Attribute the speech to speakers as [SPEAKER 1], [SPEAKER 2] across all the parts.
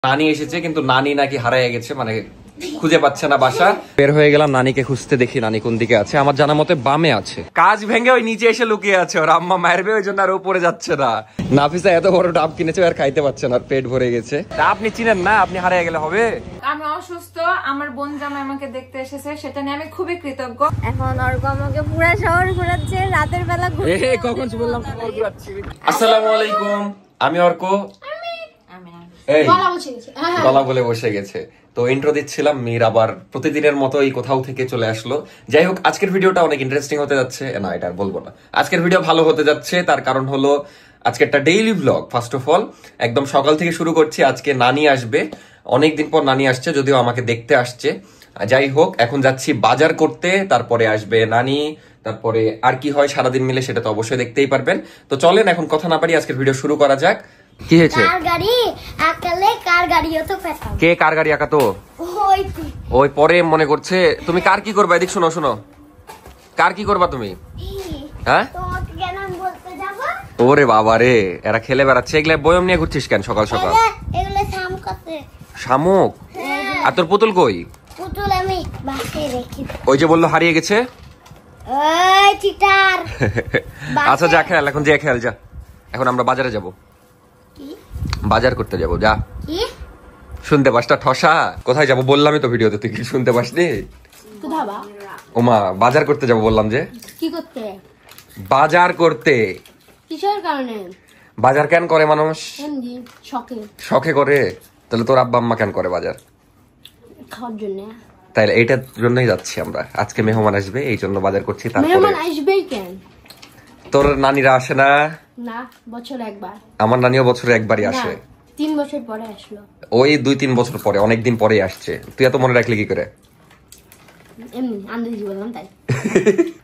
[SPEAKER 1] নানি এসেছে কিন্তু নানি নাকি হারিয়ে গেছে, মানে খুঁজে পাচ্ছে না বাসা। বের হয়ে গেলাম নানিকে খুঁজতে, দেখি নানি কোন দিকে আছে। আমার জানা মতে বামে আছে। কাজ ভেঙে ওই নিচে এসে লুকিয়ে আছে, ওর আম্মা মারবে ওই জন্য আর উপরে যাচ্ছে না। নাফিসা এত বড় ডাব কিনেছে আর খাইতে পারছে না, পেট ভরে গেছে। আপনি চিনেন না, আপনি হারিয়ে গেলে হবে?
[SPEAKER 2] আমি অসুস্থ, আমার বোন জামাই আমাকে দেখতে এসেছে, সেটা নিয়ে আমি খুবই কৃতজ্ঞ।
[SPEAKER 3] এখন অর্ক আমাকে পুরো শহর ঘোরাচ্ছে, রাতের বেলা
[SPEAKER 1] কখন বললাম শহর ঘোরাচ্ছি। আসসালামু আলাইকুম, আমি অর্ক। গলা বলে বসে গেছে। তো ইন্ট্রো দিচ্ছিলাম, মীর আবার প্রতিদিনের মতো এই কোথাও থেকে চলে আসলো। যাই হোক, আজকের ভিডিওটা অনেক ইন্টারেস্টিং হতে যাচ্ছে। না, এটা বলবো না। আজকের ভিডিও ভালো হতে যাচ্ছে, তার কারণ হলো আজকে একটা daily blog. First of all একদম সকাল থেকে শুরু করছি। আজকে নানি আসবে, অনেকদিন পর নানি আসছে, যদিও আমাকে দেখতে আসছে। যাই হোক, এখন যাচ্ছি বাজার করতে, তারপরে আসবে নানি, তারপরে আর কি হয় সারাদিন মিলে সেটা তো অবশ্যই দেখতেই পারবেন। তো চলেন এখন কথা না পারি, আজকের ভিডিও শুরু করা যাক। কি হয়েছে?
[SPEAKER 3] কার গাড়ি আকালে, কার গাড়িও তো পেতাম।
[SPEAKER 1] কে কার গাড়ি আঁকা? তো ওই পরে মনে করছে। তুমি কার কি করবা? এদিক শোনো শোনো, কার কি করবা তুমি? হ্যাঁ, ওরে বাবা রে, এরা খেলে বেড়াচ্ছে। এগুলা বয়ম নিয়ে ঘুরছিস কেন সকাল সকাল? শামুক? আর তোর পুতুল কই?
[SPEAKER 3] পুতুল আমি বাসায় রেখে।
[SPEAKER 1] ওই যে বললো হারিয়ে গেছে।
[SPEAKER 3] ওই চিটার।
[SPEAKER 1] আচ্ছা যা, খেয়াল এখন, যে খেয়াল যা। এখন আমরা বাজারে যাব, বাজার করতে যাব। যা।
[SPEAKER 3] কি
[SPEAKER 1] শুনতে পাসটা ঠসা? কোথায় যাব বললামই তো ভিডিওতে, তুই কি শুনতে পাসনি? ওমা, বাজার করতে যাব বললাম। যে
[SPEAKER 3] কি করতে?
[SPEAKER 1] বাজার করতে।
[SPEAKER 3] কিসের কারণে?
[SPEAKER 1] বাজার কেন করে মানুষ?
[SPEAKER 3] এমনি শখে।
[SPEAKER 1] শখে করে? তাহলে তোর আব্বা আম্মা কেন করে বাজার?
[SPEAKER 3] খাওয়ার জন্য।
[SPEAKER 1] তাইলে এইটার জন্যই যাচ্ছি আমরা। আজকে মেহমান আসবে, এই জন্য বাজার করছি।
[SPEAKER 3] মেহমান আসবেই কেন?
[SPEAKER 1] তোর নানিরা আসে না?
[SPEAKER 3] না, বছরে একবার।
[SPEAKER 1] আমার নানিও বছরে একবারই আসে।
[SPEAKER 3] 3 বছর পরে আসলো।
[SPEAKER 1] ওই 2-3 বছর পরে, অনেকদিন পরেই আসছে। তুই এত মনে রাখলি কি করে?
[SPEAKER 3] এমনি আন্দাজি বললাম তাই।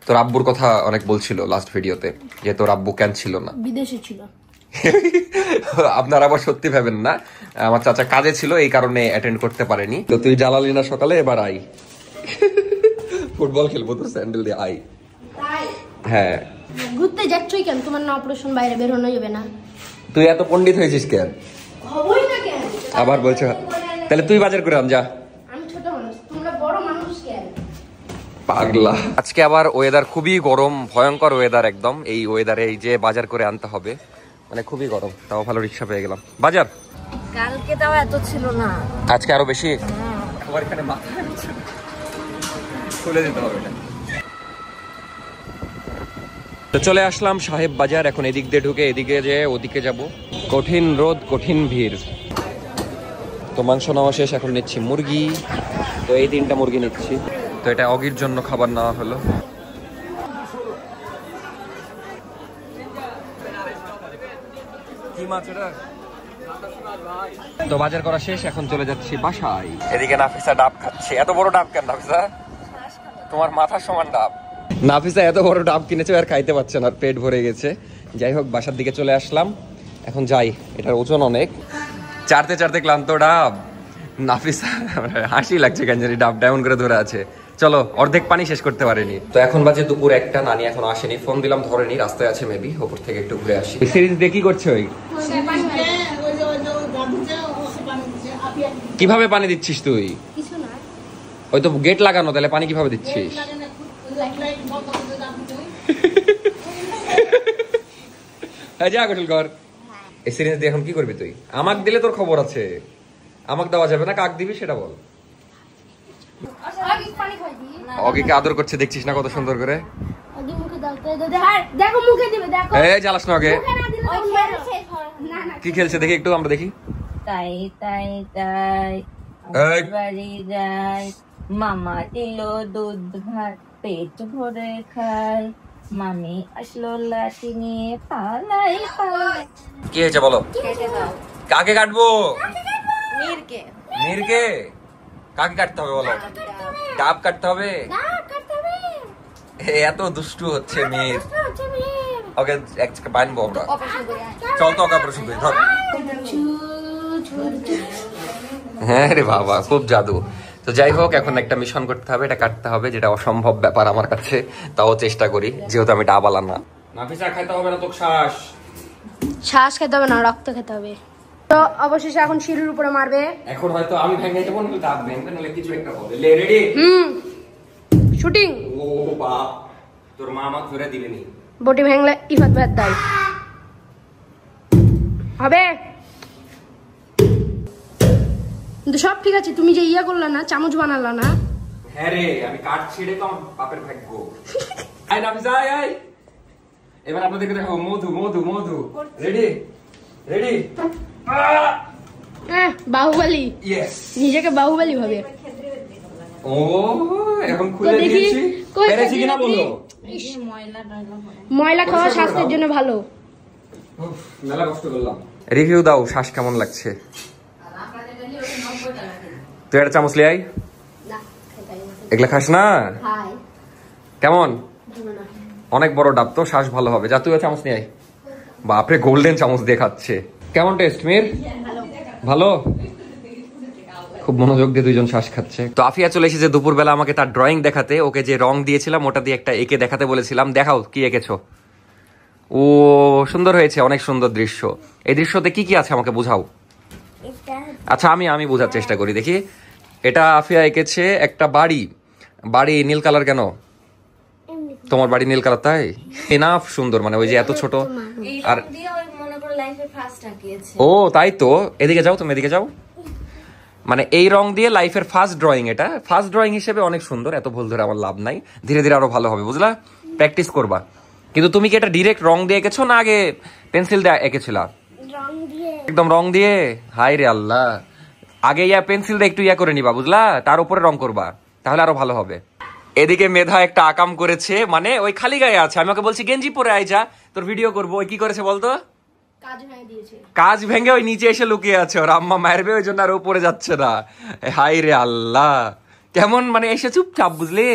[SPEAKER 1] তোর আব্বুর কথা অনেক বলছিল লাস্ট ভিডিওতে, যে তোর আব্বু কেন ছিল না,
[SPEAKER 3] বিদেশে ছিল।
[SPEAKER 1] আপনারা আবার সত্যি ভাবেন না, আমার চাচা কাজে ছিল, এই কারণে অ্যাটেন্ড করতে পারেনি। তো তুই জ্বালালি না সকালে, এবার আই। ফুটবল খেলবো তো স্যান্ডেল দিয়ে, আই। হ্যাঁ,
[SPEAKER 3] ঘুরতে যাচ্ছই কেন? তোমার না অপারেশন, বাইরে বেরোনো যাবে না।
[SPEAKER 1] তুই এত পণ্ডিত হয়েছিস কেন?
[SPEAKER 3] হবই না কেন?
[SPEAKER 1] আবার বলছো? তাহলে তুই বাজার করে আন, যা।
[SPEAKER 3] আমি ছোট মানুষ, তোমরা বড় মানুষ কেন?
[SPEAKER 1] পাগলা। আজকে আবার ওয়েদার খুবই গরম, ভয়ঙ্কর ওয়েদার একদম। এই ওয়েদারে এই যে বাজার করে আনতে হবে, মানে খুবই গরম। তাও ভালো রিক্সা পেয়ে গেলাম। বাজার
[SPEAKER 3] কালকে তাও এত ছিল না,
[SPEAKER 1] আজকে আরো বেশি। আমার এখানে মাথা খুলে দিতে হবে। তো চলে আসলাম সাহেব বাজার। এখন এদিক দিয়ে ঢুকে এদিকে যে ওদিকে যাব। কঠিন রোদ, কঠিন ভিড়। তো মাংস নেওয়া শেষ, এখন নিচ্ছি মুরগি। তো এই 3টা মুরগি নিচ্ছি। তো এটা অগির জন্য খাবার নেওয়া হলো। কি মাছ এটা? তো বাজার করা শেষ, এখন চলে যাচ্ছি বাসায়। এদিকে নাফিসা ডাব খাচ্ছে। এত বড় ডাব কেন নাফিসা? তোমার মাথার সমান ডাব। নাফিসা এত বড় ডাব কিনেছে আর খাইতে পারছে না, পেট ভরে গেছে। যাই হোক, বাসার দিকে চলে আসলাম। এখন যাই, এটার ওজন অনেক। চারতে চারতে ক্লান্ত ডাব। নাফিসা হাসি লাগছে কেন জানি, ডাব ডায়মন্ড করে ধরে আছে। চলো, অর্ধেক পানি শেষ করতে পারিনি। তো এখন বাজে দুপুর 1টা, নানি এখন আসেনি। ফোন দিলাম, ধরেনি, রাস্তায় আছে মেবি। ওপর থেকে একটু ঘুরে আসি। সিরিজ দিয়ে কি করছে ওই? কিভাবে পানি দিচ্ছিস তুই?
[SPEAKER 3] কিছু না,
[SPEAKER 1] ওই তো গেট লাগানো, তাহলে পানি কিভাবে দিচ্ছিস? যা গোসল কর। এই সিরিজ দিয়ে এখন কি করবি তুই? আমাকে দিলে তোর খবর আছে। আমাকে দেওয়া যাবে না, কাক দিবি সেটা বল। অগিকে আদর করছে, দেখছিস না কত সুন্দর করে?
[SPEAKER 3] দেখো মুখে দিবে, দেখো।
[SPEAKER 1] এই জ্বালাস না ওকে। কি খেলছে দেখি একটু, আমরা দেখি।
[SPEAKER 4] তাই তাই তাই বাড়ি যাই, মামা দিল দুধ ভাত, পেট ভরে খাই, মামি আসলো লাঠি নিয়ে, পালাই পালাই।
[SPEAKER 1] কি হয়েছে বলো? কাকে কাটবো?
[SPEAKER 4] মিরকে।
[SPEAKER 1] মিরকে? কাকে কাটতে হবে বলো? ডাব কাটতে হবে? এত দুষ্টু হচ্ছে মির। ওকে এক বানবো আমরা। চল তো, ওকে অপারেশন করি, ধর। হ্যাঁ রে বাবা, খুব জাদু। তো যাই হোক, এখন একটা মিশন করতে হবে, এটা কাটতে হবে, যেটা অসম্ভব ব্যাপার আমার কাছে। তাও চেষ্টা করি, যেহেতু আমি ডাবালা না। নাফিসা খাইতে হবে না তোকে? শ্বাস
[SPEAKER 3] শ্বাস খেতে হবে না, রক্ত খেতে হবে। তো অবশেষে এখন সিঁড়ির উপরে মারবে।
[SPEAKER 1] এখন হয়তো আমি ভেঙে যাবো, নাহলে দাঁত ভেঙবে, নাহলে কিছু একটা হবে। লে রেডি?
[SPEAKER 3] শুটিং।
[SPEAKER 1] ও বাপ, তোর মা আমাকে ধরে দিবেনি।
[SPEAKER 3] বটি ভাঙলে ইফাত ভাত দাই হবে। কিন্তু সব ঠিক আছে, তুমি যে ইয়া করলা না, চামচ বানালা না।
[SPEAKER 1] হ্যাঁ রে, আমি কাঠ ছিঁড়ে তো আমার বাপের ভাগ্য। আয় নাফিসা, আয় আয়। এবার আপনাদেরকে দেখো মধু মধু মধু। Ready ready?
[SPEAKER 3] বাহুবলী।
[SPEAKER 1] ইয়েস,
[SPEAKER 3] নিজেকে বাহুবলী ভাবে।
[SPEAKER 1] ও এখন খুলে দিয়েছি। পেরেছি কিনা বলো?
[SPEAKER 3] ময়লা খাওয়া স্বাস্থ্যের জন্য ভালো।
[SPEAKER 1] মেলা কষ্ট করলাম। রিভিউ দাও, শ্বাস কেমন লাগছে? তুই একটা চামচ লিয়ে আয়। এগুলা খাস না? কেমন? অনেক বড় ডাব তো, শ্বাস ভালো হবে। যা তুই চামচ নিয়ে আয়। বাপরে, গোল্ডেন চামচ দিয়ে খাচ্ছে। কেমন টেস্ট মির? ভালো। খুব মনোযোগ দিয়ে দুইজন শ্বাস খাচ্ছে। তো আফিয়া চলে এসেছে দুপুরবেলা আমাকে তার ড্রয়িং দেখাতে। ওকে যে রং দিয়েছিলাম ওটা দিয়ে একটা এঁকে দেখাতে বলেছিলাম। দেখাও কি এঁকেছো। ও সুন্দর হয়েছে, অনেক সুন্দর দৃশ্য। এই দৃশ্যতে কি কি আছে আমাকে বুঝাও। আচ্ছা আমি বোঝার চেষ্টা করি, দেখি। এটা আফিয়া এঁকেছে একটা বাড়ি। বাড়ি নীল কালার কেন? তোমার বাড়ি নীল কালার, তাই? এনাফ সুন্দর, মানে ওই যে এত ছোট। আর ও তাই তো, এদিকে যাও, তুমি এদিকে যাও। মানে এই রং দিয়ে লাইফের ফার্স্ট ড্রয়িং। এটা ফার্স্ট ড্রয়িং হিসেবে অনেক সুন্দর। এত ভুল ধরে আমার লাভ নাই, ধীরে ধীরে আরো ভালো হবে, বুঝলা? প্র্যাকটিস করবা। কিন্তু তুমি কি এটা ডিরেক্ট রং দিয়ে এঁকেছো না আগে পেন্সিল দিয়ে এঁকেছিলা? একদম রং দিয়ে? হাই রে আল্লাহ, আগে পেন্সিল দিয়ে একটু করে নিবা, বুঝলা? তার উপরে রং করবা, তাহলে আরো ভালো হবে। এদিকে মেধা একটা আকাম করেছে, মানে ওই খালি গায়ে আছে। আমি ওকে বলছি গেঞ্জি পরে আয়, যা তোর ভিডিও করবো। ওই কি করেছে বলতো? কাজ ভেঙে ওই নিচে এসে লুকিয়ে আছে। ওর আম্মা মারবে ওই জন্য আর উপরে যাচ্ছে না। হাই রে আল্লাহ, কেমন মানে এসে চুপচাপ, বুঝলি?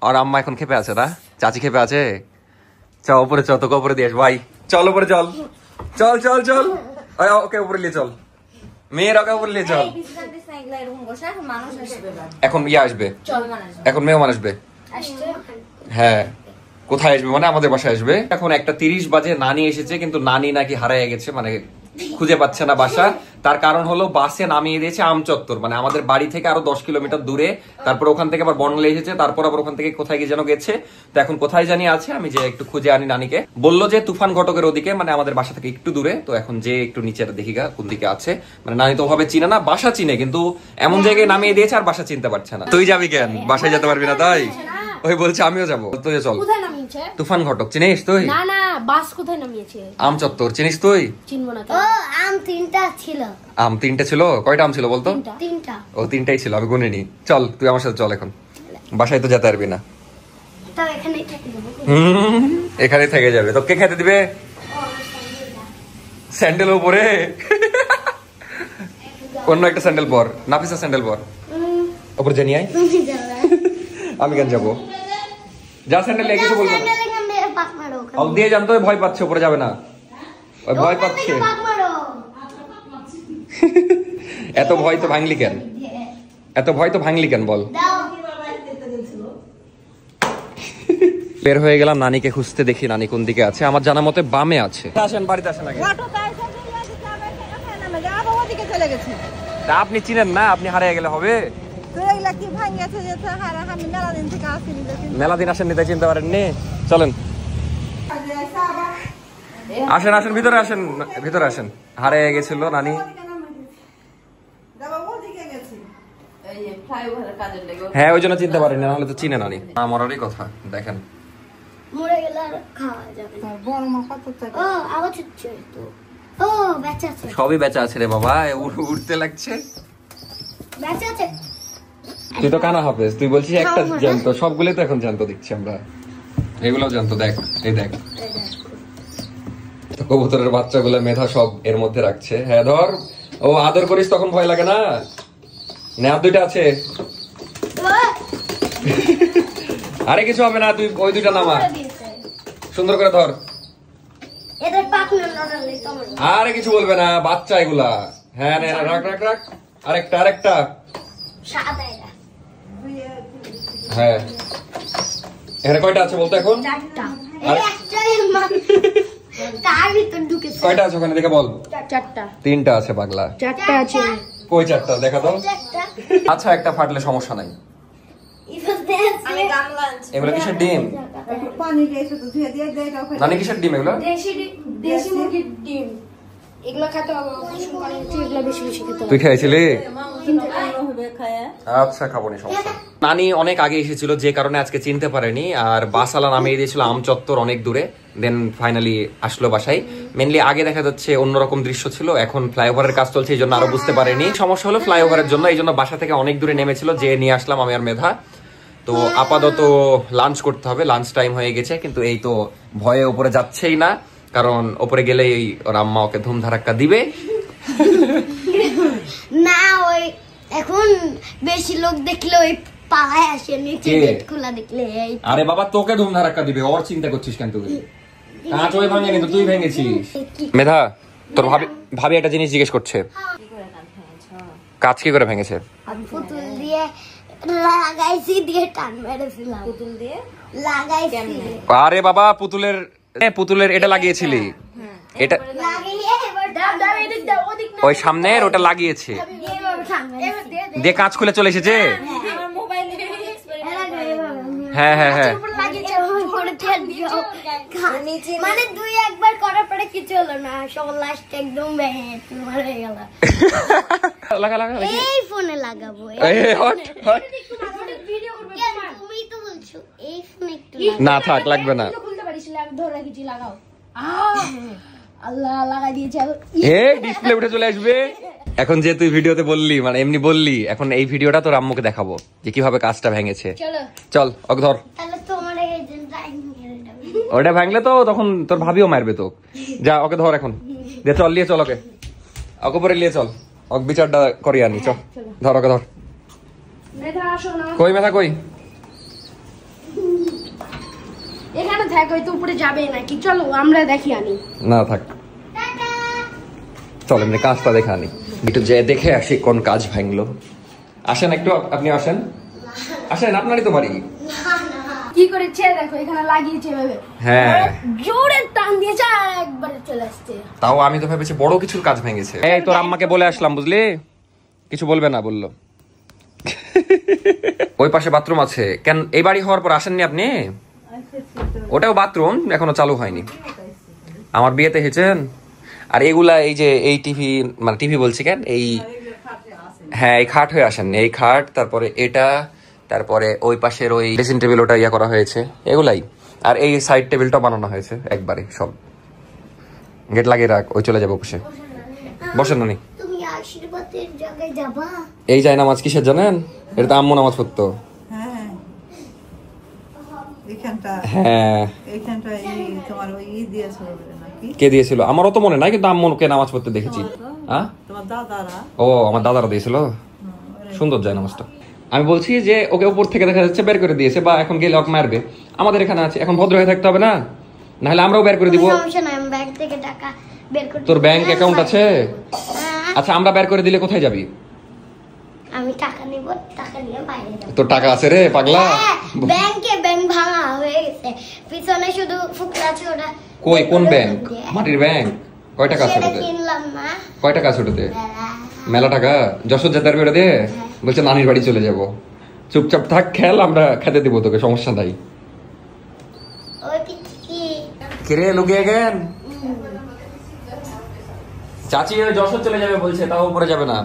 [SPEAKER 1] আর আম্মা এখন খেপে আছে না? চাচি খেপে আছে। চ উপরে, চ তোকে উপরে দিয়ে ভাই। চল উপরে চল, চল চল চল। ওকে উপরে নিয়ে চল, মেয়ের ওকে উপরে নিয়ে চল। এখন ইয়ে আসবে, এখন মেহমান আসবে। হ্যাঁ, কোথায় আসবে মানে আমাদের বাসায় আসবে। এখন 1:30 বাজে। নানি এসেছে, কিন্তু নানি নাকি হারিয়ে গেছে, মানে খুঁজে পাচ্ছে না বাসা। তার কারণ হলো বাসে নামিয়ে দিয়েছে আমচত্বর, মানে আমাদের বাড়ি থেকে আরো 10 কিলোমিটার দূরে। তারপর ওখান থেকে আবার বনলে এসেছে, তারপর আবার ওখান থেকে কোথায় গিয়ে যেন গেছে। তো এখন কোথায় জানি আছে, আমি যে একটু খুঁজে আনি নানিকে। বললো যে তুফান ঘটকের ওদিকে, মানে আমাদের বাসা থেকে একটু দূরে। তো এখন যে একটু নিচে দেখি গা কোন দিকে আছে। মানে নানি তো ওভাবে চিনে না, বাসা চিনে কিন্তু এমন জায়গায় নামিয়ে দিয়েছে আর বাসা চিনতে পারছে না। তুই যাবি কেন? বাসায় যেতে পারবি না তাই? ওই বলছে আমিও যাবো। তুই চল। তুফান ঘটক চিনিস তুই?
[SPEAKER 3] না না, বাস কোথায় নামিয়েছে?
[SPEAKER 1] আম চত্বর চিনিস তুই?
[SPEAKER 3] চিনবো না।
[SPEAKER 4] ও আম 3টা ছিল।
[SPEAKER 1] আম 3টে ছিল? কয়টা আম ছিল বলতো?
[SPEAKER 3] 3টা।
[SPEAKER 1] ও 3টাই ছিল, আমি গুনে নি। চল তুই আমার সাথে চল, এখন বাসায় তো যেতে পারবি না।
[SPEAKER 3] তাও এখানেই থেকে যাবো।
[SPEAKER 1] এখানে থেকে যাবে। তো কে খেতে দিবে? স্যান্ডেল উপরে অন্য একটা স্যান্ডেল পর, নাফিসা স্যান্ডেল পর। উপরে জানি আয়। আমি কেন যাবো? যা স্যান্ডেল নিয়ে কিছু বলবো না। অল দিয়ে জানতো ভয় পাচ্ছে, উপরে যাবে না। ওই ভয় পাচ্ছে। এত ভয় তো ভাঙলি কেন? এত ভয় তো ভাঙলি কেন বল? বের হয়ে গেলাম নানিকে খুঁজতে। দেখি নানি কোন দিকে আছে। আমার জানা মতে বামে আছে। আসেন, বাড়িতে আসেন আগে। আপনি চিনেন না, আপনি হারিয়ে গেলে হবে? মেলা দিন আসেননি তাই চিনতে পারেননি। চলেন আসেন আসেন, ভিতরে আসেন, ভিতরে আসেন। হারিয়ে গেছিল নানি। হ্যাঁ, ওই জন্য চিনতে পারেনি, নাহলে তো চিনে নানি। মরারই কথা। দেখেন
[SPEAKER 3] মরে গেলে আর খাওয়া যাবে না। বড় মা কত টাকা? ও আবার হচ্ছে তো। ও বেচা আছে।
[SPEAKER 1] সবই বেচা আছে রে বাবা, উঠতে লাগছে।
[SPEAKER 3] বেচা আছে।
[SPEAKER 1] তুই তো কানা হাফেজ, তুই বলছিস একটা জ্যান্ত। সবগুলোই তো এখন জ্যান্ত দিচ্ছি আমরা। এগুলো জ্যান্ত, দেখ এই দেখ। কবুতরের বাচ্চাগুলো মেধা সব এর মধ্যে রাখছে। হ্যাঁ ধর, ও আদর করিস তখন ভয় লাগে না। নেয়ার 2টা আছে। আরে কিছু হবে না, তুই ওই 2টা নামা, সুন্দর করে ধর। আরে কিছু বলবে না, বাচ্চা এগুলা। হ্যাঁ রাখ রাখ রাখ। আরেকটা আরেকটা। হ্যাঁ, এখানে কয়টা আছে বলতো এখন?
[SPEAKER 3] 4টা। তার ভিতর ঢুকেছে।
[SPEAKER 1] কয়টা আছে ওখানে দেখে বল।
[SPEAKER 3] 4টা।
[SPEAKER 1] 3টা আছে পাগলা।
[SPEAKER 3] 4টা আছে।
[SPEAKER 1] কই 4টা দেখা দাও।
[SPEAKER 3] একটা।
[SPEAKER 1] আচ্ছা একটা ফাটলে সমস্যা নাই।
[SPEAKER 3] আমি গামলা আনছি।
[SPEAKER 1] এগুলো কিসের ডিম?
[SPEAKER 5] পানি দিয়েছে তো ধুয়ে দিয়ে দেয় কাউকে।
[SPEAKER 1] নানি কিসের ডিম এগুলো?
[SPEAKER 3] দেশি মুরগির ডিম। এগুলো খেতে হবে, অপারেশন করে নিচ্ছে, এগুলো বেশি বেশি খেতে হবে।
[SPEAKER 1] তুই খাইছিলি?
[SPEAKER 5] হবে খায়।
[SPEAKER 1] আচ্ছা খাবো নি, সমস্যা নেই। নানি অনেক আগে এসেছিল যে কারণে আজকে চিনতে পারেনি, আর বাসালা নামিয়ে দিয়েছিল আম চত্বর অনেক দূরে, দেন ফাইনালি আসলো বাসায়। মেনলি আগে দেখা যাচ্ছে অন্যরকম দৃশ্য ছিল, এখন ফ্লাইওভারের কাজ চলছে এই জন্য আরো বুঝতে পারেনি। সমস্যা হলো ফ্লাইওভারের জন্য, এই জন্য বাসা থেকে অনেক দূরে নেমেছিল, যে নিয়ে আসলাম আমি আর মেধা। তো আপাতত লাঞ্চ করতে হবে, লাঞ্চ টাইম হয়ে গেছে, কিন্তু এই তো ভয়ে উপরে যাচ্ছেই না, কারণ উপরে গেলেই ওর আম্মা ওকে ধুম ধারাক্কা দিবে।
[SPEAKER 3] না ওই এখন বেশি লোক দেখলে ওই পালায় আসে, নিচে
[SPEAKER 1] কে?
[SPEAKER 3] গেট খোলা দেখলে এই
[SPEAKER 1] আরে বাবা তোকে ধুম ধারাক্কা দিবে, ওর চিন্তা করছিস কেন তুই? কাঁচ ওই ভাঙেনি তো, তুই ভেঙেছিস। মেধা তোর ভাবি একটা জিনিস জিজ্ঞেস করছে, কাঁচ কি করে ভেঙেছে?
[SPEAKER 3] পুতুল দিয়ে লাগাইছি, দিয়ে টান মেরেছিলাম। পুতুল দিয়ে লাগাইছি।
[SPEAKER 1] আরে বাবা পুতুলের এটা লাগিয়েছিলি, এটা
[SPEAKER 3] লাগিয়ে এবার দাও এদিক দাও, ওদিক না,
[SPEAKER 1] ওই সামনের ওটা লাগিয়েছে,
[SPEAKER 3] এভাবে টান মেরেছি।
[SPEAKER 1] দিয়ে কাঁচ খুলে চলে এসেছে।
[SPEAKER 3] আমার মোবাইলে
[SPEAKER 1] হ্যাঁ হ্যাঁ হ্যাঁ
[SPEAKER 3] লাগিয়েছে, উপরে তেল দিও। মানে দুই একবার করার পরে কিছু হলো না, সব লাস্ট একদম হয়ে গেল।
[SPEAKER 1] লাগা লাগা দেখি।
[SPEAKER 3] এই ফোনে লাগাবো।
[SPEAKER 1] এই হট হট।
[SPEAKER 3] তুমি তো বলছো এই ফোনে একটু
[SPEAKER 1] না থাক, লাগবে না।
[SPEAKER 3] খুলতে পারিস, আমি ধরে রেখেছি, লাগাও। আল্লাহ লাগাই দিয়েছে।
[SPEAKER 1] এই ডিসপ্লে উঠে চলে আসবে। এখন যে তুই ভিডিওতে বললি, মানে এমনি বললি, এখন এই ভিডিওটা তোর আম্মুকে দেখাবো যে কিভাবে কাজটা ভেঙেছে।
[SPEAKER 3] চলো
[SPEAKER 1] চল ওকে ধর।
[SPEAKER 3] তাহলে তোমার এই যে টাইম মেরে দাও।
[SPEAKER 1] ওটা ভাঙলে তো তখন তোর ভাবিও মারবে তো। যা ওকে ধর এখন, দিয়ে চল, নিয়ে চল ওকে, ওকে পরে নিয়ে চল, ওকে বিচারটা করি আনি। চল ধর ওকে ধর।
[SPEAKER 3] মেধা আসো না,
[SPEAKER 1] কই মেধা কই?
[SPEAKER 3] এখানে থাক, ওই তো উপরে যাবে নাকি? চলো আমরা দেখি আনি।
[SPEAKER 1] না থাক, চল এমনি কাজটা দেখে আনি, একটু যে দেখে আসি কোন কাজ ভাঙলো। আসেন একটু, আপনি আসেন, আসেন, আপনারই তো বাড়ি।
[SPEAKER 3] কি করেছে দেখো, এখানে লাগিয়েছে এভাবে,
[SPEAKER 1] হ্যাঁ
[SPEAKER 3] জোরে টান দিয়েছে আর একবারে চলে আসছে।
[SPEAKER 1] তাও আমি তো ভেবেছি বড় কিছুর কাজ ভেঙেছে। এই তোর আম্মাকে বলে আসলাম, বুঝলি, কিছু বলবে না বললো। ওই পাশে বাথরুম আছে। কেন এই বাড়ি হওয়ার পর আসেননি আপনি? ওটাও বাথরুম এখনো চালু হয়নি। আমার বিয়েতে হেঁচেন। আর এগুলা এই যে এই টিভি, মানে টিভি বলছি কেন, এই হ্যাঁ এই খাট হয়ে আসেননি, এই খাট, তারপরে এটা, তারপরে ওই পাশের ওই ড্রেসিং টেবিল ওটা ইয়া করা হয়েছে, এগুলাই। আর এই সাইড টেবিলটা বানানো হয়েছে একবারে সব। গেট লাগিয়ে রাখ, ওই চলে যাবো বসে। বসেন নানি।
[SPEAKER 3] তুমি আশীর্বাদের জায়গায় যাবা?
[SPEAKER 1] এই যায় নামাজ কিসের জানেন? এটা তো আম্মু নামাজ পড়তো।
[SPEAKER 5] হ্যাঁ এইখানটা,
[SPEAKER 1] হ্যাঁ
[SPEAKER 5] এইখানটা এই তোমার ওই দিয়েছিল নাকি?
[SPEAKER 1] কে দিয়েছিল আমার অত মনে নাই, কিন্তু আম্মুকে নামাজ পড়তে দেখেছি। হ্যাঁ
[SPEAKER 5] তোমার দাদারা।
[SPEAKER 1] ও আমার দাদারা দিয়েছিল, সুন্দর যায় নামাজটা। আমি বলছি যে ওকে উপর থেকে দেখা যাচ্ছে বের করে দিয়েছে, বা এখন গেলে ওকে মারবে। আমাদের এখানে আছে, এখন ভদ্র হয়ে থাকতে হবে না, নাহলে আমরাও বের করে দিব।
[SPEAKER 3] সমস্যা নাই, আমি ব্যাংক থেকে টাকা বের করতে।
[SPEAKER 1] তোর ব্যাংক অ্যাকাউন্ট আছে? আচ্ছা আমরা বের করে দিলে কোথায় যাবি?
[SPEAKER 3] আমি টাকা নিব, টাকা নিয়ে বাইরে যাব।
[SPEAKER 1] তোর টাকা আছে রে পাগলা?
[SPEAKER 3] ব্যাংকে ব্যাংক ভাঙা হয়ে গেছে, পিছনে শুধু ফুকরা আছে, ওটা
[SPEAKER 1] কই কোন ব্যাংক? মাটির ব্যাংক? কয় টাকা আছে
[SPEAKER 3] সেটা
[SPEAKER 1] ওটাতে?
[SPEAKER 3] কিনলাম না।
[SPEAKER 1] কয় টাকা আছে ওটাতে? মেলা টাকা। যশোর যেতে বেরো দে, বলছে নানির বাড়ি চলে যাব। চুপচাপ থাক, খেল, আমরা খেতে দিব তোকে, সমস্যা নাই।
[SPEAKER 3] ওই পিচকি
[SPEAKER 1] কিরে লুকিয়ে গেন? চাচি ওই যশোর চলে যাবে বলছে, তাও উপরে যাবে না,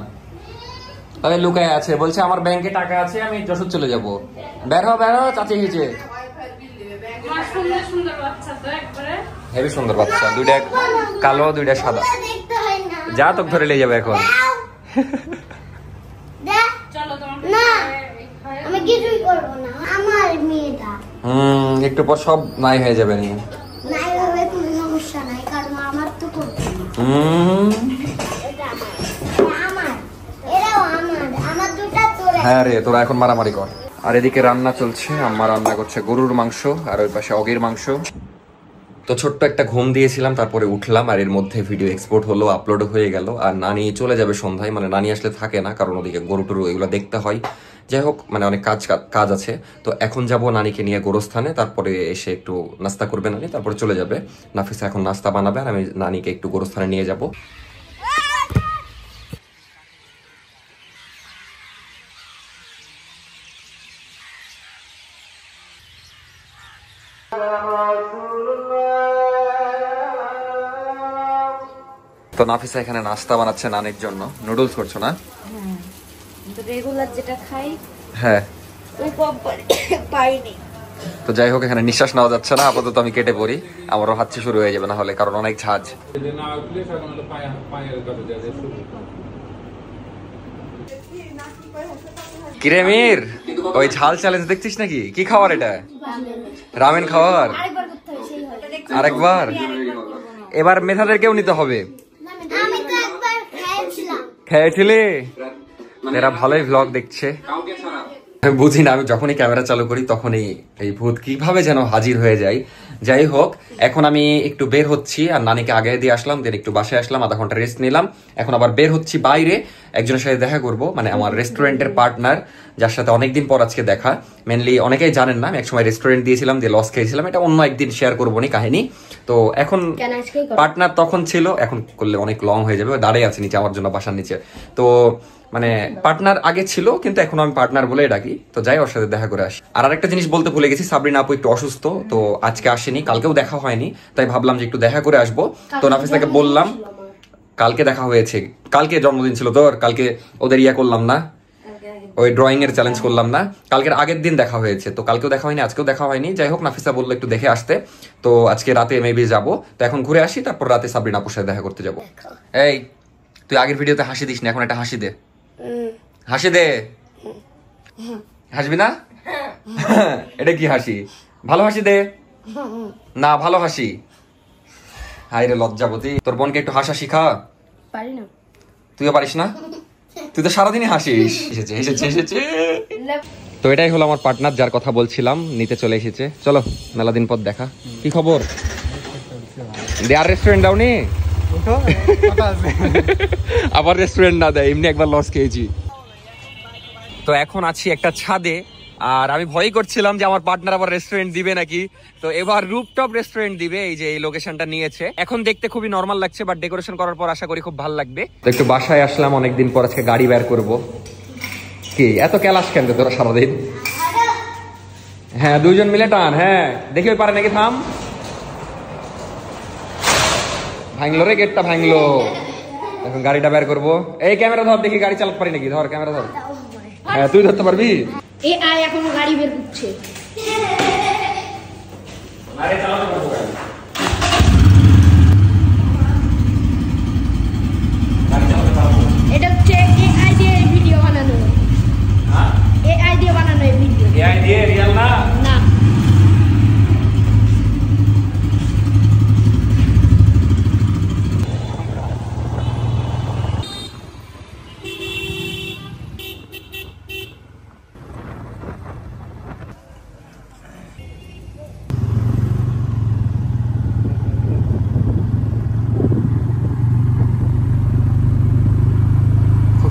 [SPEAKER 1] তবে লুকায় আছে, বলছে আমার ব্যাংকে টাকা আছে, আমি যশোর চলে যাব। বের হ বের হ, চাচি গেছে। হেবি সুন্দর বাচ্চা, দুইটা কালো দুইটা সাদা।
[SPEAKER 3] দেখতে হয় না।
[SPEAKER 1] যা তোকে ধরে নিয়ে যাবে এখন।
[SPEAKER 3] না আমি কিছুই করবো না, আমার মেয়েটা
[SPEAKER 1] একটু পর সব নাই হয়ে যাবে নি।
[SPEAKER 3] নাই হবে, কোনো সমস্যা নাই, কারণ আমার তো করতে হবে। এটা আমার, এরাও আমার, আমার দুটা তোর।
[SPEAKER 1] হ্যাঁ রে, তোরা এখন মারামারি কর। আর এদিকে রান্না চলছে, আম্মা রান্না করছে গরুর মাংস, আর ওই পাশে অগের মাংস। তো ছোট্ট একটা ঘুম দিয়েছিলাম, তারপরে উঠলাম, আর এর মধ্যে ভিডিও এক্সপোর্ট হলো, আপলোড হয়ে গেল। আর নানি চলে যাবে সন্ধ্যায়, মানে নানি আসলে থাকে না, কারণ ওদিকে গরু টরু এগুলো দেখতে হয়, যাই হোক মানে অনেক কাজ আছে। তো এখন যাব নানিকে নিয়ে গোরস্থানে, তারপরে এসে একটু নাস্তা করবে নানি, তারপরে চলে যাবে। নাফিসা এখন নাস্তা বানাবে আর আমি নানিকে একটু গোরস্থানে নিয়ে যাব। তো নাফিসা এখানে নাস্তা বানাচ্ছে নানির জন্য। নুডলস করছো না?
[SPEAKER 3] রেগুলার যেটা খাই
[SPEAKER 1] হ্যাঁ।
[SPEAKER 3] ওই কোম্পানি পাইনি।
[SPEAKER 1] তো যাই হোক এখানে নিঃশ্বাস নেওয়া যাচ্ছে না, আপাতত আমি কেটে পড়ি, আমারও হাঁচি শুরু হয়ে যাবে না হলে, কারণ অনেক ঝাঁজ। কিরে মির, ওই ঝাল চ্যালেঞ্জ দেখছিস নাকি? কি খাবার এটা? রামেন খাবার?
[SPEAKER 3] আরেকবার করতে হয় সেই হয়।
[SPEAKER 1] আরেকবার? এবার মেধাদেরকেও নিতে হবে।
[SPEAKER 3] আমি তো একবার খেয়েছিলাম।
[SPEAKER 1] খেয়েছিলে? এরা ভালোই ভ্লগ দেখছে। আমি বুঝি না, আমি যখনই ক্যামেরা চালু করি তখনই এই ভূত কিভাবে যেন হাজির হয়ে যায়। যাই হোক এখন আমি একটু বের হচ্ছি, আর নানিকে আগে দিয়ে আসলাম, দেন একটু বাসায় আসলাম, আধা ঘন্টা রেস্ট নিলাম। এখন আবার বের হচ্ছি বাইরে, একজনের সাথে দেখা করব, মানে আমার রেস্টুরেন্টের পার্টনার, যার সাথে অনেকদিন পর আজকে দেখা। মেনলি অনেকেই জানেন না, আমি একসময় রেস্টুরেন্ট দিয়েছিলাম, দিয়ে লস খেয়েছিলাম, এটা অন্য একদিন শেয়ার করবো নি কাহিনী। তো এখন পার্টনার তখন ছিল, এখন করলে অনেক লং হয়ে যাবে। দাঁড়িয়ে আছে নিচে আমার জন্য, বাসার নিচে। তো মানে পার্টনার আগে ছিল, কিন্তু এখন আমি পার্টনার বলে ডাকি। তো যাই ওর সাথে দেখা করে আসি। আর আরেকটা জিনিস বলতে ভুলে গেছি, সাবরিনা আপু একটু অসুস্থ, তো আজকে আসেনি, কালকেও দেখা হয়নি, তাই ভাবলাম যে একটু দেখা করে আসবো। তো নাফিসাকে বললাম, কালকে দেখা হয়েছে, কালকে জন্মদিন ছিল তোর, কালকে ওদের ইয়া করলাম না, ওই ড্রয়িং এর চ্যালেঞ্জ করলাম না, কালকের আগের দিন দেখা হয়েছে। তো কালকেও দেখা হয়নি, আজকেও দেখা হয়নি। যাই হোক নাফিসা বললো একটু দেখে আসতে, তো আজকে রাতে মেবি যাবো। তো এখন ঘুরে আসি, তারপর রাতে সাবরিনা আপুর সাথে দেখা করতে যাবো। এই তুই আগের ভিডিওতে হাসি দিস না, এখন একটা হাসি দে, হাসি দে। হাসবি না? এটা কি হাসি? ভালো হাসি দে না, ভালো হাসি। হাই রে লজ্জাবতী, তোর বোনকে একটু হাসা শিখা।
[SPEAKER 3] পারি না।
[SPEAKER 1] তুইও পারিস না? তুই তো সারাদিনই হাসিস। এসেছে এসেছে এসেছে। তো এটাই হলো আমার পার্টনার, যার কথা বলছিলাম, নিতে চলে এসেছে। চলো, মেলা দিন পর দেখা। কি খবর? দেয়ার রেস্টুরেন্ট দাওনি? আবার রেস্টুরেন্ট না দেয়, এমনি একবার লস খেয়েছি। তো এখন আছি একটা ছাদে, আর আমি ভয় করছিলাম যে আমার পার্টনার আবার রেস্টুরেন্ট দিবে নাকি। তো এবার রুফটপ রেস্টুরেন্ট দিবে, এই যে এই লোকেশনটা নিয়েছে। এখন দেখতে খুবই নরমাল লাগছে, বাট ডেকোরেশন করার পর আশা করি খুব ভালো লাগবে। তো একটু বাসায় আসলাম, অনেকদিন পর আজকে গাড়ি বের করবো। কি এত ক্যালাস কেন তোরা সারাদিন? হ্যাঁ দুইজন মিলে টান। হ্যাঁ দেখি ওই পারে নাকি, থাম। ভাঙলো রে, গেটটা ভাঙলো। এখন গাড়িটা বের করবো। এই ক্যামেরা ধর, দেখি গাড়ি চালাতে পারি নাকি। ধর ক্যামেরা ধর। হ্যাঁ তুই ধরতে পারবি?
[SPEAKER 3] এ আয় এখন গাড়ি বের করছে। এটা হচ্ছে এআই দিয়ে ভিডিও বানানো। এআই দিয়ে বানানো এই ভিডিও।
[SPEAKER 1] এআই দিয়ে, রিয়েল না?
[SPEAKER 3] না।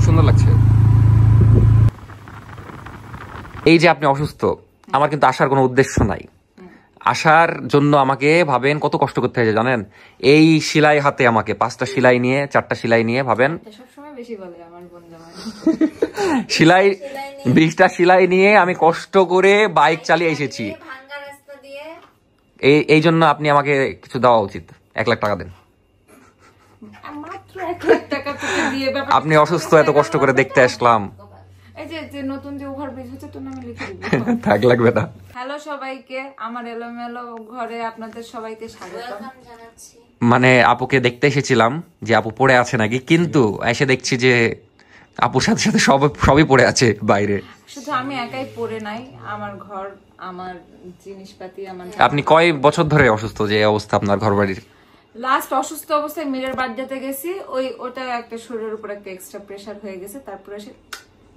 [SPEAKER 1] সুন্দর লাগছে। এই যে আপনি অসুস্থ, আমার কিন্তু আসার কোনো উদ্দেশ্য নাই। আসার জন্য আমাকে ভাবেন কত কষ্ট করতে হয়েছে জানেন? এই সেলাই হাতে আমাকে 5টা সেলাই নিয়ে 4টা সেলাই নিয়ে ভাবেন,
[SPEAKER 2] সবসময় বেশি বলে আমার বোন জামাই।
[SPEAKER 1] সেলাই 20টা সেলাই নিয়ে আমি কষ্ট করে বাইক চালিয়ে এসেছি।
[SPEAKER 2] ভাঙ্গা রাস্তা দিয়ে
[SPEAKER 1] এই জন্য আপনি আমাকে কিছু দেওয়া উচিত। 1 লাখ টাকা দেন।
[SPEAKER 2] মাত্র 1 লাখ টাকা তোকে দিয়ে ব্যাপার।
[SPEAKER 1] আপনি অসুস্থ, এত কষ্ট করে দেখতে আসলাম।
[SPEAKER 2] এই যে নতুন যে ওভারব্রিজ হচ্ছে, তো আমি লিখে দিব।
[SPEAKER 1] থাক লাগবে না।
[SPEAKER 2] হ্যালো সবাইকে, আমার এলোমেলো ঘরে আপনাদের সবাইকে স্বাগত।
[SPEAKER 1] মানে আপুকে দেখতে এসেছিলাম যে আপু পড়ে আছে নাকি, কিন্তু এসে দেখছি যে আপুর সাথে সাথে সবই পড়ে আছে বাইরে।
[SPEAKER 2] শুধু আমি একাই পড়ে নাই, আমার ঘর, আমার জিনিসপাতি, আমার।
[SPEAKER 1] আপনি কয় বছর ধরে অসুস্থ, যে অবস্থা আপনার ঘর বাড়ির?
[SPEAKER 2] লাস্ট অসুস্থ অবস্থায় মিরের বার্থডেতে গেছি, ওটা একটা শরীরের উপর একটা এক্সট্রা প্রেসার হয়ে গেছে, তারপরে এসে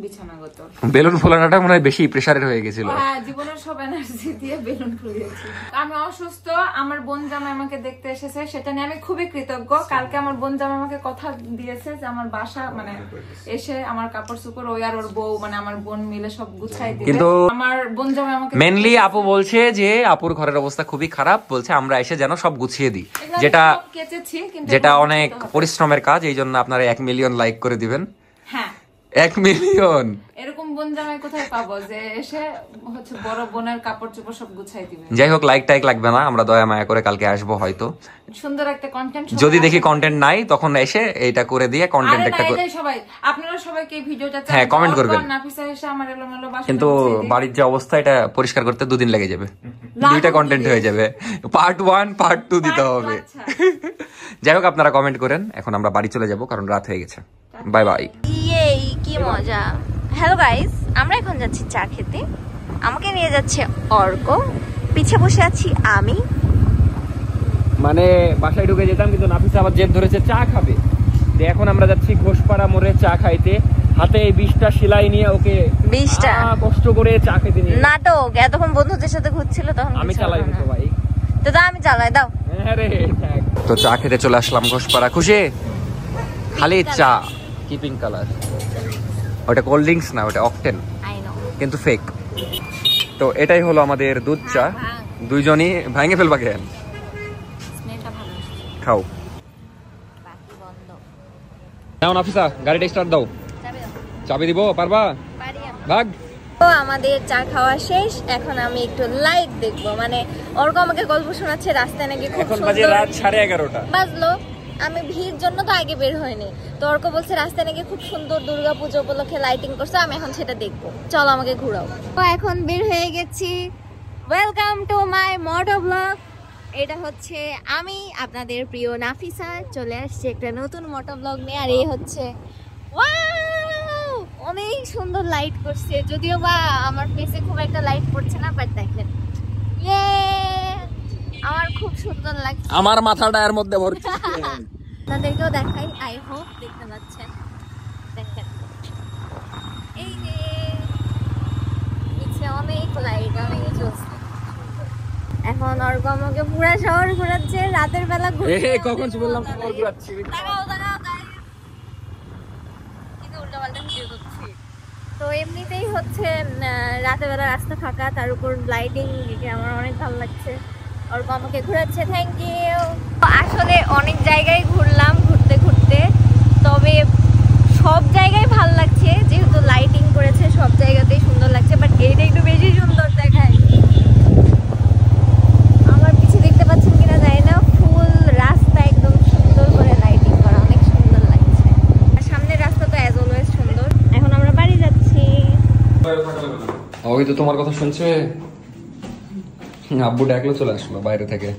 [SPEAKER 2] বিছানাগত।
[SPEAKER 1] বেলুন ফোলানোটা মনে হয় বেশি প্রেসারের হয়ে গেছিল।
[SPEAKER 2] হ্যাঁ, জীবনের সব এনার্জি দিয়ে বেলুন ফুলিয়েছি। আমি অসুস্থ, আমার বোন জামাই আমাকে দেখতে এসেছে, সেটা নিয়ে আমি খুবই কৃতজ্ঞ। কালকে আমার বোন জামাই আমাকে কথা দিয়েছে যে আমার বাসা মানে এসে আমার কাপড় চোপড় ওই আর ওর বউ মানে আমার বোন মিলে সব গুছাই দিবে।
[SPEAKER 1] কিন্তু
[SPEAKER 2] আমার বোন জামাই আমাকে
[SPEAKER 1] মেনলি আপু বলছে যে আপুর ঘরের অবস্থা খুবই খারাপ, বলছে আমরা এসে যেন সব গুছিয়ে দিই, যেটা অনেক পরিশ্রমের কাজ। এই জন্য আপনারা 1 মিলিয়ন লাইক করে দিবেন।
[SPEAKER 2] হ্যাঁ,
[SPEAKER 1] 1 মিলিয়ন।
[SPEAKER 2] এরকম বোন জামাই কোথায় পাবো যে এসে হচ্ছে বড় বোনের কাপড় চোপড় সব গুছাই দিবে।
[SPEAKER 1] যাই হোক, লাইক টাইক লাগবে না, আমরা দয়া মায়া করে কালকে আসবো হয়তো।
[SPEAKER 2] সুন্দর একটা কন্টেন্ট,
[SPEAKER 1] যদি দেখি কন্টেন্ট নাই তখন এসে এইটা করে দিয়ে কন্টেন্ট একটা করে।
[SPEAKER 2] সবাই আপনারা সবাইকে ভিডিওটা
[SPEAKER 1] হ্যাঁ, comment করবেন।
[SPEAKER 2] নাফিসা এসে আমার এলোমেলো বাসা
[SPEAKER 1] কিন্তু বাড়ির যে অবস্থা এটা পরিষ্কার করতে 2 দিন লেগে যাবে, 2টা কন্টেন্ট হয়ে যাবে, পার্ট 1 পার্ট 2 দিতে হবে। যাই হোক, আপনারা কমেন্ট করেন। এখন আমরা বাড়ি চলে যাব কারণ রাত হয়ে গেছে। Bye bye.
[SPEAKER 4] ইয়ে কি মজা। হ্যালো গাইস, আমরা এখন যাচ্ছি চা খেতে। আমাকে নিয়ে যাচ্ছে অর্ক, পিছে বসে আছি আমি।
[SPEAKER 1] মানে বাসায় ঢুকে যেতাম, কিন্তু নাফিসা আবার জেদ ধরেছে চা খাবে। তো এখন আমরা যাচ্ছি ঘোষপাড়া মোড়ে চা খাইতে, হাতে 20টা সেলাই নিয়ে ওকে
[SPEAKER 4] 20টা
[SPEAKER 1] কষ্ট করে চা খেতে নিয়ে।
[SPEAKER 4] নাটক এতক্ষণ বন্ধুদের সাথে ঘুরছিল তখন
[SPEAKER 1] আমি চালাই তো ভাই।
[SPEAKER 4] তো দাও আমি চালাই, দাও।
[SPEAKER 1] তো চা খেতে চলে আসলাম ঘোষপাড়া। খুশি? খালি চা, কিপিং কালার। ওটা কোল্ড ড্রিঙ্কস না, ওটা অকটেন,
[SPEAKER 4] আই নো,
[SPEAKER 1] কিন্তু ফেক। তো এটাই হলো আমাদের দুধ চা। দুইজনই ভাঙে ফেলবা কেন?
[SPEAKER 4] স্মেলটা ভালো।
[SPEAKER 1] খাও।
[SPEAKER 4] বাকি বন্ধ।
[SPEAKER 1] নাও নাফিসা, গাড়িটা স্টার্ট দাও।
[SPEAKER 4] যাবে দাও।
[SPEAKER 1] চাবি দিব? পারবা?
[SPEAKER 4] পারি আমি।
[SPEAKER 1] ভাগ।
[SPEAKER 4] তো আমাদের চা খাওয়া শেষ, এখন আমি একটু লাইট দেখবো। মানে অর্ক আমাকে গল্প শোনাচ্ছে রাস্তায় নাকি খুব
[SPEAKER 1] এখন বাজে
[SPEAKER 4] সুন্দর
[SPEAKER 1] রাত 11:30।
[SPEAKER 4] বাজলো। আমি ভিড় জন্য তো আগে বের হয়নি। তো অর্ক বলছে রাস্তায় নাকি খুব সুন্দর দুর্গাপূজা উপলক্ষে লাইটিং করছে, আমি এখন সেটা দেখবো। চলো আমাকে ঘুরাও। তো এখন বের হয়ে গেছি। Welcome to my moto blog. এটা হচ্ছে আমি আপনাদের প্রিয় নাফিসা, চলে আসছে একটা নতুন মোটো ব্লগ নিয়ে। আর এই হচ্ছে ওয়াও, অনেক সুন্দর লাইট করছে, যদিও বা আমার ফেসে খুব একটা লাইট পড়ছে না, বাট দেখেন ইয়ে আমার খুব সুন্দর লাগছে।
[SPEAKER 1] আমার মাথাটা এর মধ্যে ভর্তি।
[SPEAKER 4] আপনাদেরকেও দেখাই, আই হোপ দেখতে পাচ্ছেন। দেখেন এই যে নিচে অনেক লাইট, অনেক জ্বলছে। এখন অর্ক আমাকে পুরা শহর ঘোরাচ্ছে রাতের বেলা ঘুরতে।
[SPEAKER 1] কখন বললাম শহর ঘোরাচ্ছি?
[SPEAKER 4] দাঁড়াও দাঁড়াও দাঁড়াও, কিন্তু উল্টাপাল্টা ভিডিও করছি। তো এমনিতেই হচ্ছে রাতের বেলা রাস্তা ফাঁকা, তার উপর লাইটিং দেখে আমার অনেক ভালো লাগছে। অর্ক আমাকে ঘোরাচ্ছে, থ্যাংক ইউ। আসলে অনেক জায়গায় ঘুরলাম ঘুরতে ঘুরতে, তবে সব জায়গায় ভালো লাগছে, যেহেতু লাইটিং করেছে সব জায়গাতেই সুন্দর লাগছে। বাট এইটা একটু বেশি সুন্দর দেখায়। আমার পিছে দেখতে পাচ্ছেন কিনা জানি না, ফুল রাস্তা একদম সুন্দর করে লাইটিং করা, অনেক সুন্দর লাগছে। আর সামনের রাস্তা তো অ্যাজ অলওয়েজ সুন্দর। এখন আমরা বাড়ি যাচ্ছি।
[SPEAKER 1] ওই তো তোমার কথা শুনছে, আব্বু ডাকলো চলে আসলো বাইরে থেকে।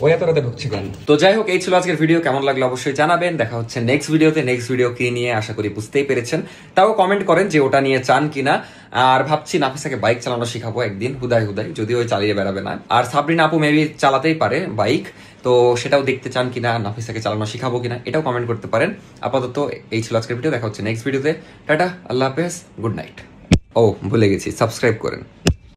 [SPEAKER 1] ওই এত রাতে ঢুকছে কেন? তো যাই হোক, এই ছিল আজকের ভিডিও। কেমন লাগলো অবশ্যই জানাবেন। দেখা হচ্ছে নেক্সট ভিডিওতে। নেক্সট ভিডিও কি নিয়ে আশা করি বুঝতেই পেরেছেন। তাও কমেন্ট করেন যে ওটা নিয়ে চান কিনা। আর ভাবছি নাফিসাকে বাইক চালানো শিখাবো একদিন, হুদাই হুদাই, যদিও ওই চালিয়ে বেড়াবে না। আর সাবরিনা আপু মেবি চালাতেই পারে বাইক, তো সেটাও দেখতে চান কিনা, নাফিসাকে চালানো শিখাবো কিনা, এটাও কমেন্ট করতে পারেন। আপাতত এই ছিল আজকের ভিডিও। দেখা হচ্ছে নেক্সট ভিডিওতে। টাটা, আল্লাহ হাফেজ, গুড নাইট। ও ভুলে গেছি, সাবস্ক্রাইব করেন।